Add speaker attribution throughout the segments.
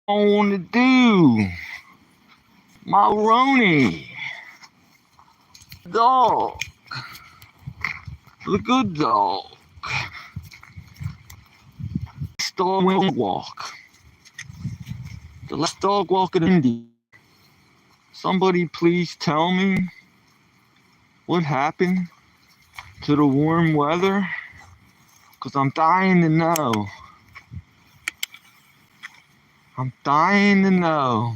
Speaker 1: I want to do my Roni, dog, the good dog. This dog will walk. The last dog walking in Indy. Somebody please tell me what happened to the warm weather? Because I'm dying to know. I'm dying to know.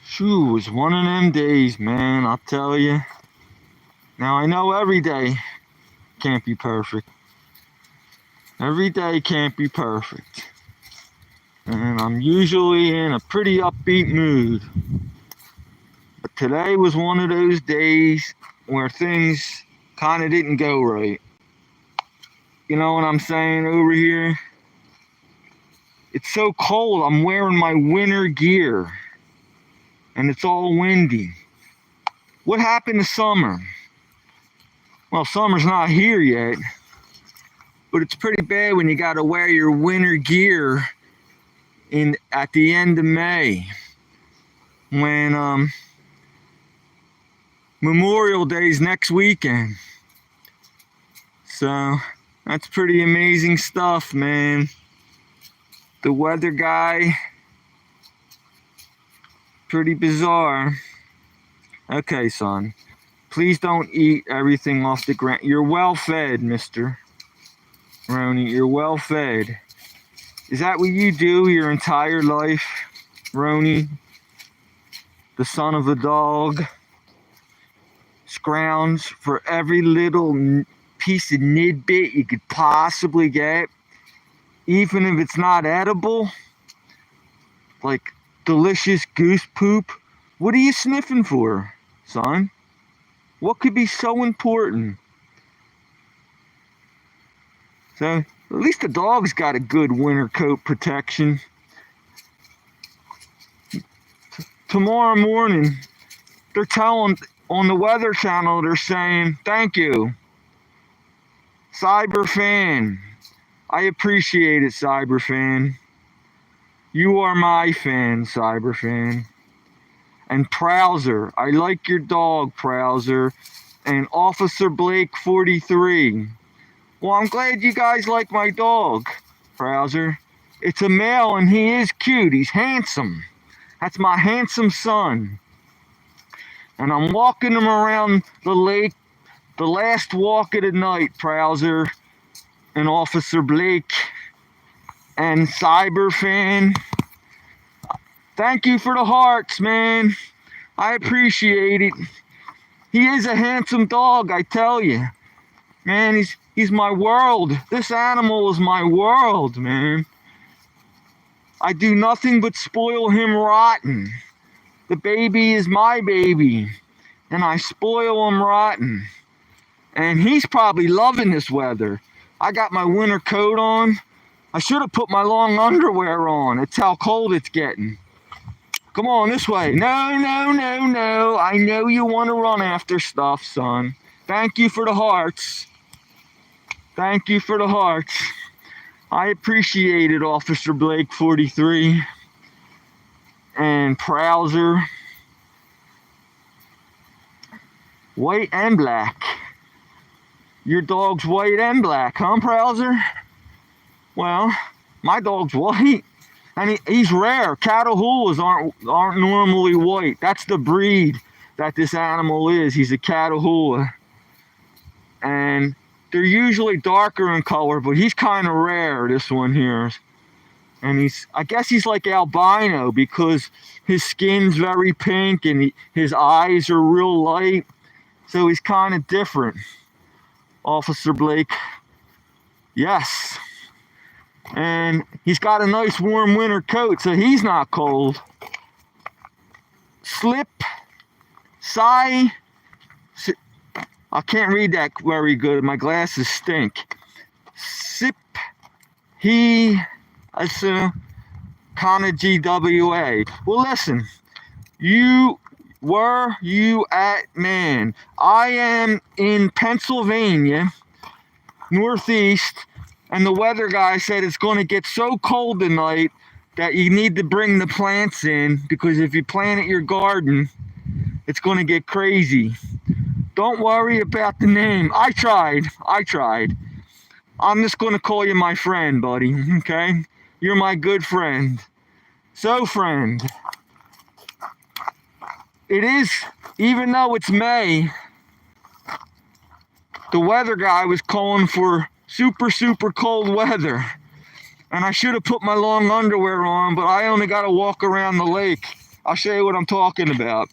Speaker 1: Shoo, it was one of them days, man, I'll tell you. Now, I know every day can't be perfect. Every day can't be perfect. And I'm usually in a pretty upbeat mood. But today was one of those days where things kind of didn't go right. You know what I'm saying over here? It's so cold, I'm wearing my winter gear. And it's all windy. What happened to summer? Well, summer's not here yet. But it's pretty bad when you gotta wear your winter gear at the end of May. When Memorial Day's next weekend. So that's pretty amazing stuff, man. The weather guy, pretty bizarre. Okay, son, please don't eat everything off the ground. You're well fed, Mr. Roni. You're well fed. Is that what you do your entire life, Roni? The son of a dog scrounge for every little piece of nidbit you could possibly get, even if it's not edible, like delicious goose poop. What are you sniffing for, son? What could be so important? So, at least the dog's got a good winter coat protection. Tomorrow morning, they're telling on the Weather Channel, they're saying, thank you, Cyberfan. I appreciate it, Cyberfan. You are my fan, Cyberfan. And Prowser, I like your dog, Prowser. And Officer Blake 43. Well, I'm glad you guys like my dog, Prowser. It's a male and he is cute. He's handsome. That's my handsome son. And I'm walking him around the lake, the last walk of the night, Prowser and Officer Blake and Cyberfan. Thank you for the hearts, man. I appreciate it. He is a handsome dog, I tell you. Man, he's my world. This animal is my world, man. I do nothing but spoil him rotten. The baby is my baby, and I spoil him rotten. And he's probably loving this weather. I got my winter coat on. I should have put my long underwear on. It's how cold it's getting. Come on, this way. No, no, no, no. I know you want to run after stuff, son. Thank you for the hearts. Thank you for the hearts. I appreciate it, Officer Blake 43 and Prowser. White and black. Your dog's white and black, huh, Prowser? Well, my dog's white, and he's rare. Catahoula's aren't normally white. That's the breed that this animal is. He's a Catahoula, and they're usually darker in color, but he's kind of rare, this one here. And I guess he's like albino because his skin's very pink and his eyes are real light. So he's kind of different. Officer Blake. Yes. And he's got a nice warm winter coat, so he's not cold. Slip. Sigh. I can't read that very good. My glasses stink. Sip. He. Kana GWA. Well, listen. Where you at, man? I am in Pennsylvania, Northeast, And the weather guy said it's going to get so cold tonight that you need to bring the plants in, because if you plant at your garden, it's going to get crazy. Don't worry about the name. I tried. I'm just going to call you my friend, buddy, okay? You're my good friend. So, friend, it is, even though it's May, the weather guy was calling for super, super cold weather. And I should have put my long underwear on, but I only got to walk around the lake. I'll show you what I'm talking about.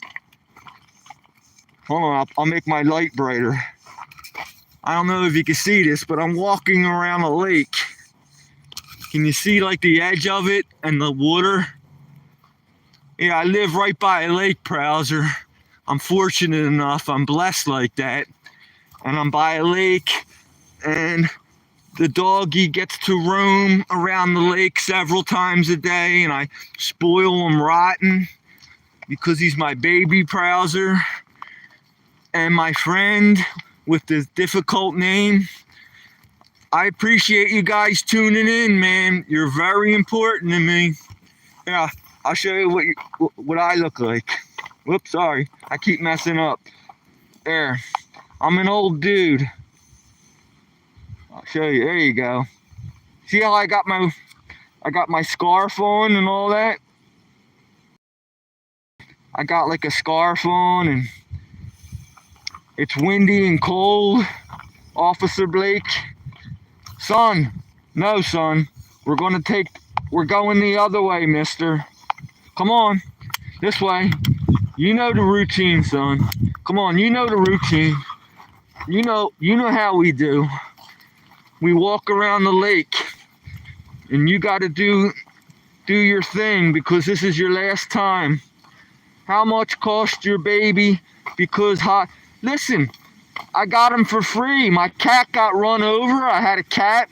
Speaker 1: Hold on, I'll make my light brighter. I don't know if you can see this, but I'm walking around a lake. Can you see like the edge of it and the water? Yeah, I live right by a lake, Prowser. I'm fortunate enough, I'm blessed like that. And I'm by a lake, and the doggy gets to roam around the lake several times a day, and I spoil him rotten because he's my baby, Prowser. And my friend with this difficult name. I appreciate you guys tuning in, man. You're very important to me. Yeah, I'll show you what I look like. Whoops, sorry. I keep messing up. There. I'm an old dude. I'll show you. There you go. See how I got my scarf on and all that? I got like a scarf on, and it's windy and cold. Officer Blake. Son, no, son. We're going the other way, mister. Come on, this way. You know the routine, son. Come on, you know the routine. You know how we do. We walk around the lake, and you got to do your thing, because this is your last time. How much cost your baby? Because listen, I got him for free. My cat got run over. I had a cat,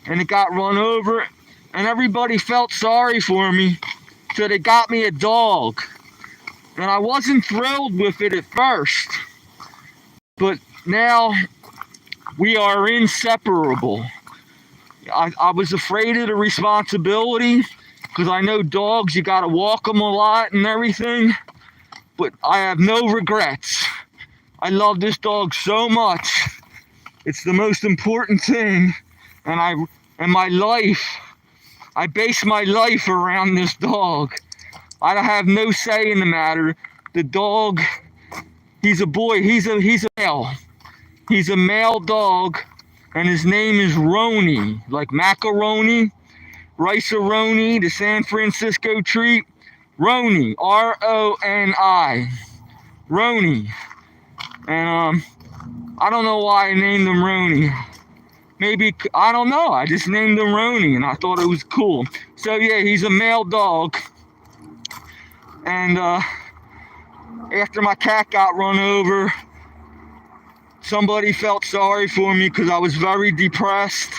Speaker 1: and it got run over, and everybody felt sorry for me, so they got me a dog. And I wasn't thrilled with it at first, but now we are inseparable. I was afraid of the responsibility, because I know dogs, you got to walk them a lot and everything, but I have no regrets. I love this dog so much. It's the most important thing, and my life, I base my life around this dog. I have no say in the matter. The dog, he's a boy, he's a male. He's a male dog, and his name is Roni, like macaroni, rice-a-roni, the San Francisco treat. Roni, R-O-N-I, Roni. And I don't know why I named him Roni. Maybe, I don't know, I just named him Roni, and I thought it was cool. So yeah, he's a male dog. And after my cat got run over, somebody felt sorry for me because I was very depressed,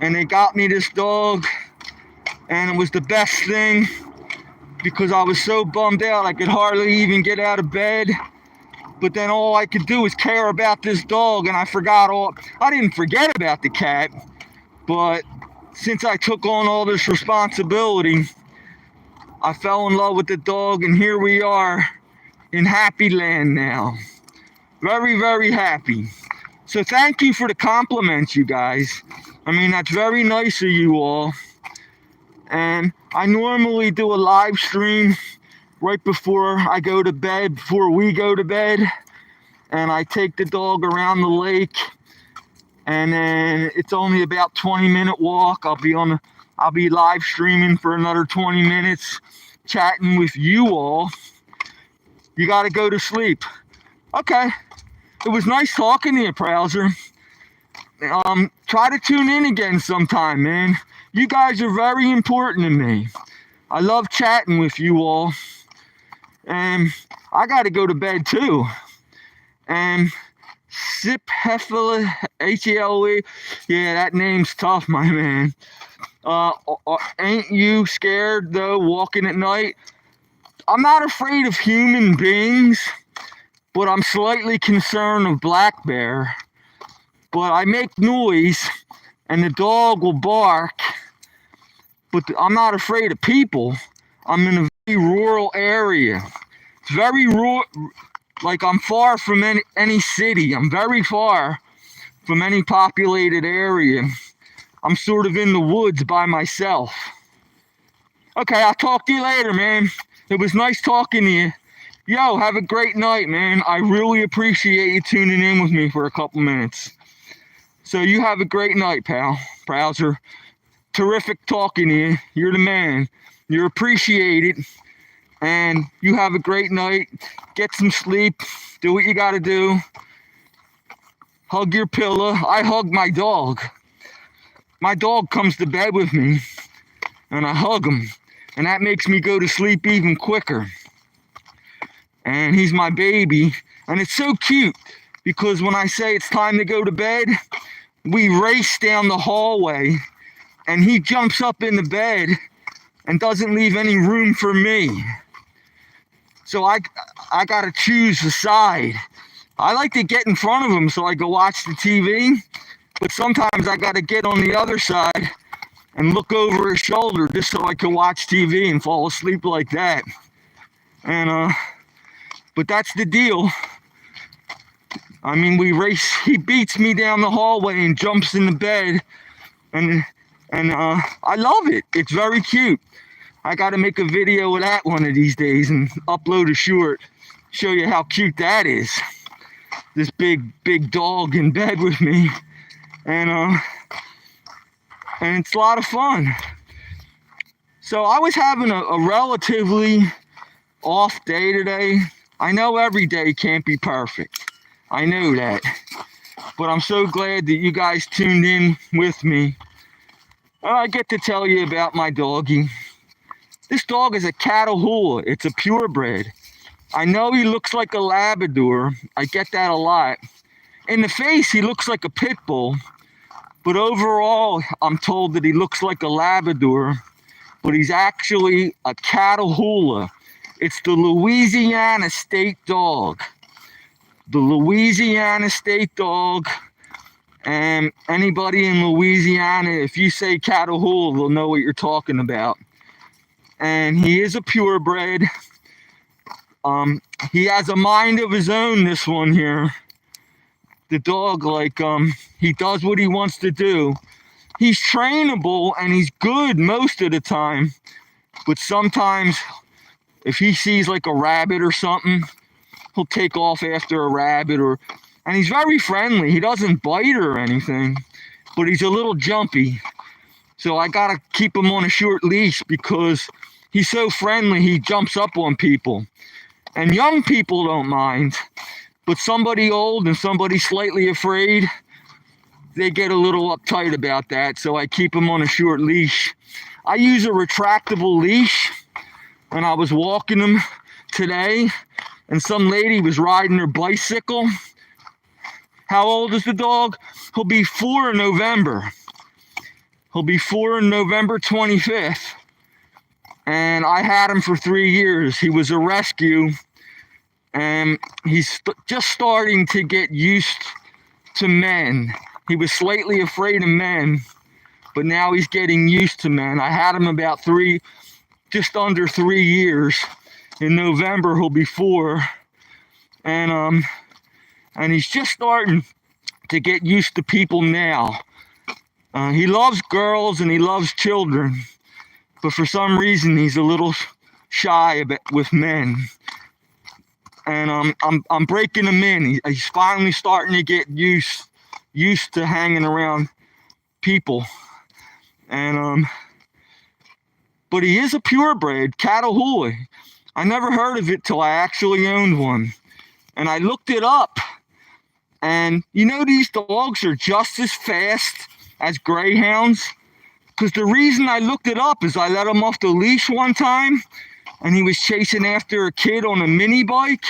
Speaker 1: and they got me this dog, and it was the best thing, because I was so bummed out I could hardly even get out of bed. But then all I could do was care about this dog, and I didn't forget about the cat, but since I took on all this responsibility, I fell in love with the dog, and here we are in happy land now. Very, very happy. So thank you for the compliments, you guys. I mean, that's very nice of you all. And I normally do a live stream right before I go to bed, before we go to bed. And I take the dog around the lake. And then it's only about 20-minute walk. I'll be live streaming for another 20 minutes, chatting with you all. You got to go to sleep. Okay. It was nice talking to you, Prowser. Try to tune in again sometime, man. You guys are very important to me. I love chatting with you all. And I got to go to bed too. And Sip Heffele, H-E-L-E. Yeah, that name's tough, my man. Ain't you scared, though, walking at night? I'm not afraid of human beings, but I'm slightly concerned of black bear. But I make noise, and the dog will bark, but I'm not afraid of people. I'm in a very rural area. It's very rural, like I'm far from any city. I'm very far from any populated area. I'm sort of in the woods by myself. Okay, I'll talk to you later, man. It was nice talking to you. Yo, have a great night, man. I really appreciate you tuning in with me for a couple minutes. So you have a great night, pal. Prowser. Terrific talking to you. You're the man. You're appreciated. And you have a great night. Get some sleep. Do what you gotta do. Hug your pillow. I hug my dog. My dog comes to bed with me, and I hug him. And that makes me go to sleep even quicker. And he's my baby. And it's so cute because when I say it's time to go to bed, we race down the hallway and he jumps up in the bed and doesn't leave any room for me. So I gotta choose a side. I like to get in front of him so I can watch the TV, but sometimes I gotta get on the other side and look over his shoulder just so I can watch TV and fall asleep like that. And but that's the deal. I mean, we race. He beats me down the hallway and jumps in the bed, and I love it. It's very cute. I got to make a video of that one of these days and upload a short, show you how cute that is. This big dog in bed with me, and it's a lot of fun. So I was having a relatively off day today. I know every day can't be perfect. I know that. But I'm so glad that you guys tuned in with me. I get to tell you about my doggie. This dog is a Catahoula. It's a purebred. I know he looks like a Labrador. I get that a lot. In the face, he looks like a pit bull. But overall, I'm told that he looks like a Labrador. But he's actually a Catahoula. It's the Louisiana State Dog. The Louisiana State Dog. And anybody in Louisiana, if you say Catahoula, they'll know what you're talking about. And he is a purebred. He has a mind of his own, this one here. The dog, like, he does what he wants to do. He's trainable and he's good most of the time. But sometimes, if he sees like a rabbit or something, he'll take off after a rabbit, and he's very friendly. He doesn't bite or anything, but he's a little jumpy. So I gotta keep him on a short leash because he's so friendly, he jumps up on people. And young people don't mind, but somebody old and somebody slightly afraid, they get a little uptight about that, so I keep him on a short leash. I use a retractable leash, and I was walking him today, and some lady was riding her bicycle. How old is the dog? He'll be 4 in November. He'll be 4 on November 25th. And I had him for 3 years. He was a rescue, and he's just starting to get used to men. He was slightly afraid of men, but now he's getting used to men. I had him about just under 3 years. In November, he'll be 4. And he's just starting to get used to people now. He loves girls and he loves children, but for some reason he's a little shy with men. And I'm breaking him in. He's finally starting to get used to hanging around people. And but he is a purebred Catahoula. I never heard of it till I actually owned one. And I looked it up. And you know, these dogs are just as fast as greyhounds. Because the reason I looked it up is I let him off the leash one time, and he was chasing after a kid on a mini bike,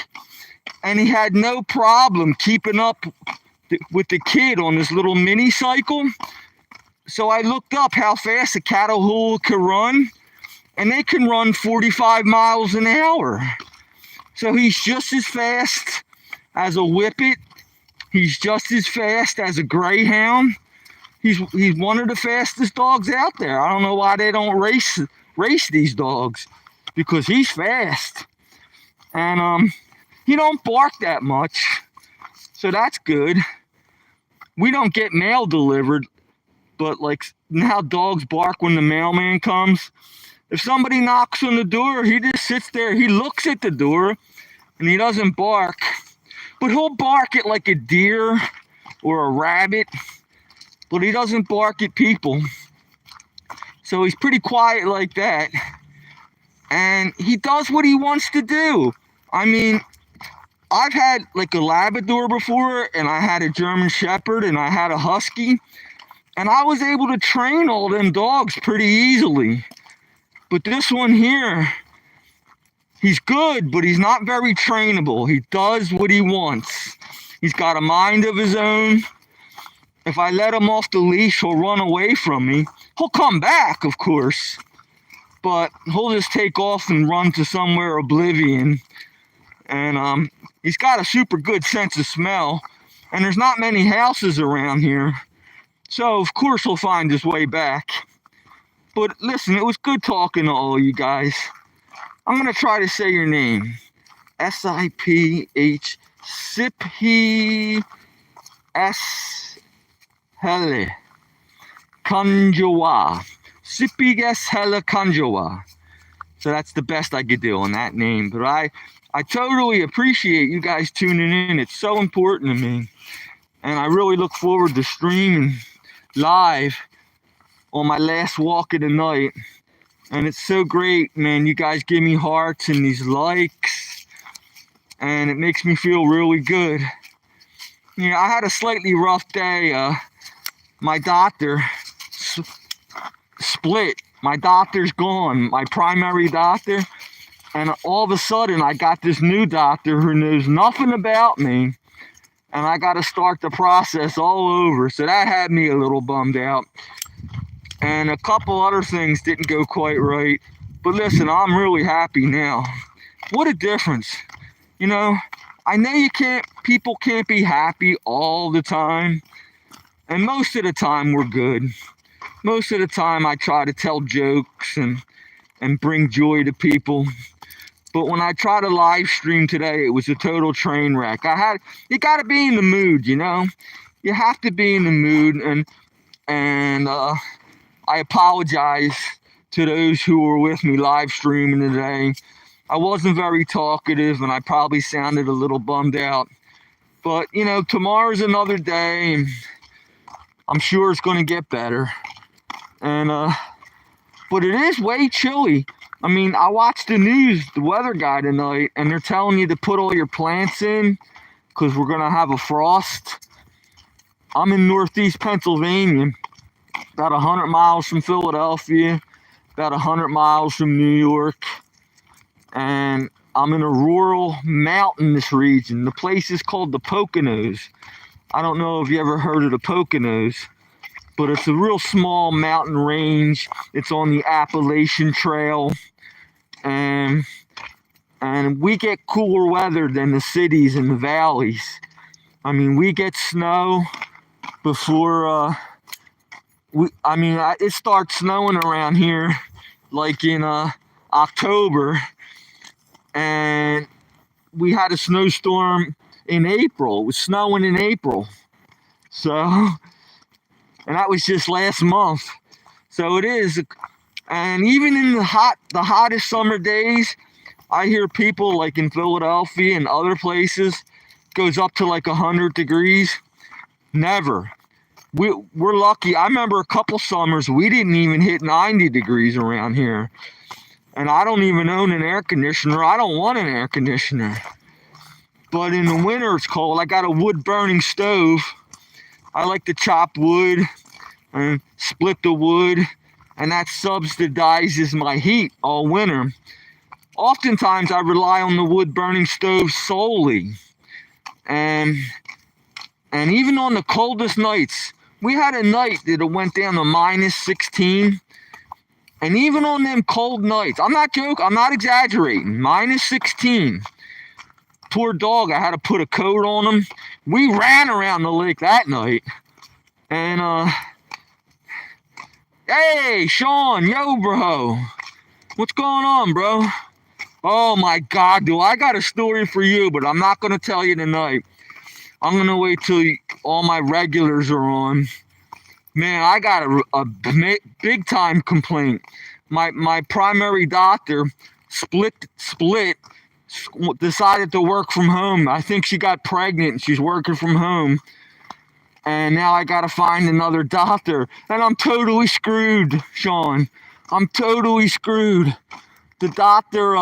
Speaker 1: and he had no problem keeping up with the kid on this little mini cycle. So I looked up how fast a Catahoula could run, and they can run 45 miles an hour. So he's just as fast as a whippet. He's just as fast as a greyhound. He's one of the fastest dogs out there. I don't know why they don't race these dogs, because he's fast. And he don't bark that much, so that's good. We don't get mail delivered, but like now dogs bark when the mailman comes. If somebody knocks on the door, he just sits there. He looks at the door, and he doesn't bark. But he'll bark at like a deer or a rabbit, but he doesn't bark at people. So he's pretty quiet like that. And he does what he wants to do. I mean, I've had like a Labrador before, and I had a German Shepherd, and I had a Husky, and I was able to train all them dogs pretty easily. But this one here, he's good, but he's not very trainable. He does what he wants. He's got a mind of his own. If I let him off the leash, he'll run away from me. He'll come back, of course, but he'll just take off and run to somewhere oblivion. And he's got a super good sense of smell, and there's not many houses around here, so of course he'll find his way back. But listen, it was good talking to all you guys. I'm gonna try to say your name. Siph. Siphi S. Hele Kanjawa. Siphi S. Hele Kanjawa. So that's the best I could do on that name. But I totally appreciate you guys tuning in. It's so important to me. And I really look forward to streaming live on my last walk of the night. And it's so great, man. You guys give me hearts and these likes, and it makes me feel really good. You know, I had a slightly rough day. My doctor split. My doctor's gone, my primary doctor. And all of a sudden, I got this new doctor who knows nothing about me. And I got to start the process all over. So that had me a little bummed out. And a couple other things didn't go quite right. But listen, I'm really happy now. What a difference. You know, I know people can't be happy all the time. And most of the time we're good. Most of the time I try to tell jokes and bring joy to people. But when I tried to live stream today, it was a total train wreck. You got to be in the mood, you know? You have to be in the mood, and I apologize to those who were with me live streaming today. I wasn't very talkative, and I probably sounded a little bummed out. But, you know, tomorrow's another day, and I'm sure it's going to get better. And but it is way chilly. I mean, I watched the news, the weather guy tonight, and they're telling you to put all your plants in because we're going to have a frost. I'm in northeast Pennsylvania, about 100 miles from Philadelphia, about 100 miles from New York, and I'm in a rural mountainous region. The place is called the Poconos. I don't know if you ever heard of the Poconos, but it's a real small mountain range. It's on the Appalachian Trail, and we get cooler weather than the cities and the valleys. I mean, we get snow before it starts snowing around here like in October, and we had a snowstorm in April. It was snowing in April, so. And that was just last month. So it is. And even in the hottest summer days, I hear people like in Philadelphia and other places, goes up to like 100 degrees. Never. We're lucky. I remember a couple summers, we didn't even hit 90 degrees around here. And I don't even own an air conditioner. I don't want an air conditioner. But in the winter, it's cold. I got a wood burning stove. I like to chop wood and split the wood, and that subsidizes my heat all winter. Oftentimes, I rely on the wood burning stove solely. And even on the coldest nights, we had a night that it went down to minus 16. And even on them cold nights, I'm not joking, I'm not exaggerating, minus 16. Poor dog, I had to put a coat on him. We ran around the lake that night. And Hey, Sean, yo, bro. What's going on, bro? Oh my God, dude, I got a story for you, but I'm not gonna tell you tonight. I'm gonna wait till all my regulars are on. Man, I got a big time complaint. My primary doctor split decided to work from home. I think she got pregnant and she's working from home. And now I gotta find another doctor. And I'm totally screwed, Sean. I'm totally screwed. The doctor,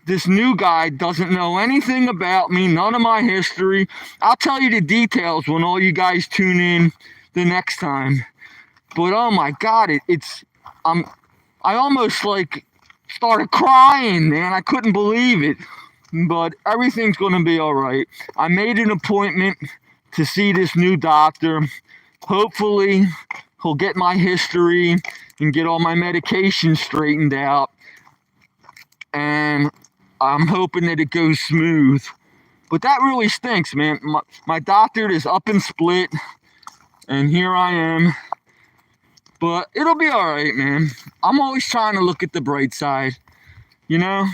Speaker 1: this new guy doesn't know anything about me, none of my history. I'll tell you the details when all you guys tune in the next time. But oh my God, I almost like started crying, man. I couldn't believe it. But everything's gonna be all right. I made an appointment to see this new doctor. Hopefully, he'll get my history and get all my medication straightened out. And I'm hoping that it goes smooth. But that really stinks, man. My doctor is up and split, and here I am. But it'll be all right, man. I'm always trying to look at the bright side. You know?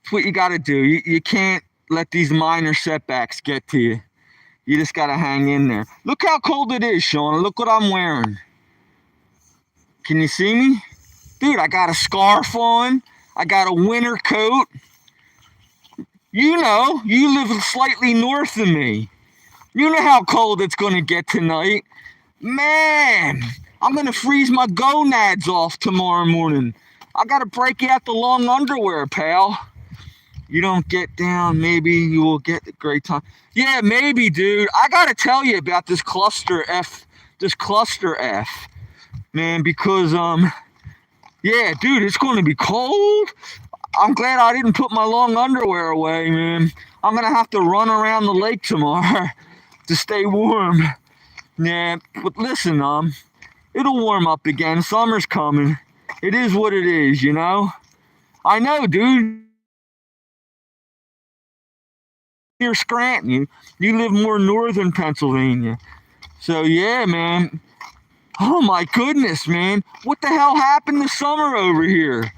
Speaker 1: It's what you got to do. You can't let these minor setbacks get to you. You just got to hang in there. Look how cold it is, Sean. Look what I'm wearing. Can you see me? Dude, I got a scarf on. I got a winter coat. You know, you live slightly north of me. You know how cold it's going to get tonight. Man, I'm going to freeze my gonads off tomorrow morning. I got to break out the long underwear, pal. You don't get down, maybe you will get a great time. Yeah, maybe, dude. I got to tell you about this cluster F, man, because, yeah, dude, it's going to be cold. I'm glad I didn't put my long underwear away, man. I'm going to have to run around the lake tomorrow to stay warm. Yeah, but listen, it'll warm up again. Summer's coming. It is what it is, you know? I know, dude. Near Scranton. You live more northern Pennsylvania. So yeah, man. Oh my goodness, man. What the hell happened this summer over here?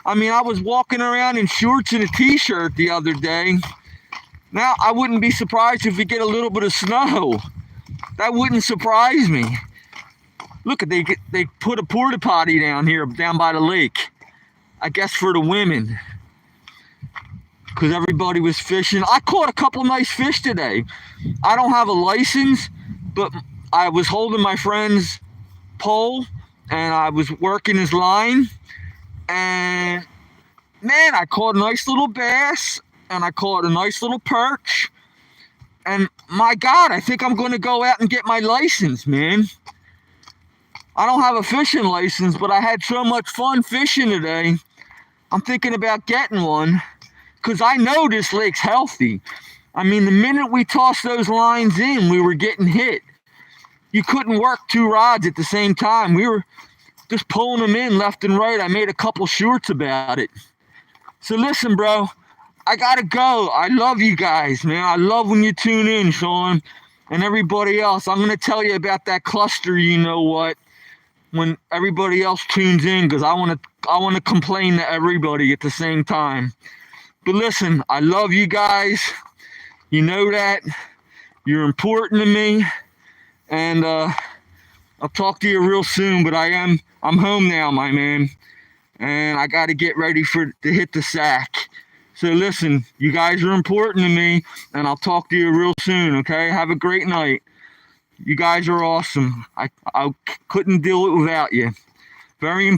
Speaker 1: I mean, I was walking around in shorts and a t-shirt the other day. Now, I wouldn't be surprised if we get a little bit of snow. That wouldn't surprise me. Look, they put a porta potty down by the lake. I guess for the women. Because everybody was fishing. I caught a couple nice fish today. I don't have a license, but I was holding my friend's pole and I was working his line. And man, I caught a nice little bass and I caught a nice little perch. And my God, I think I'm going to go out and get my license, man. I don't have a fishing license, but I had so much fun fishing today. I'm thinking about getting one. Because I know this lake's healthy. I mean, the minute we tossed those lines in, we were getting hit. You couldn't work two rods at the same time. We were just pulling them in left and right. I made a couple shorts about it. So listen, bro, I gotta go. I love you guys, man. I love when you tune in, Sean, and everybody else. I'm gonna tell you about that cluster, you know what, when everybody else tunes in, because I wanna complain to everybody at the same time. But listen, I love you guys. You know that. You're important to me. And I'll talk to you real soon, but I'm home now, my man. And I got to get ready to hit the sack. So listen, you guys are important to me, and I'll talk to you real soon, okay? Have a great night. You guys are awesome. I couldn't do it without you. Very important.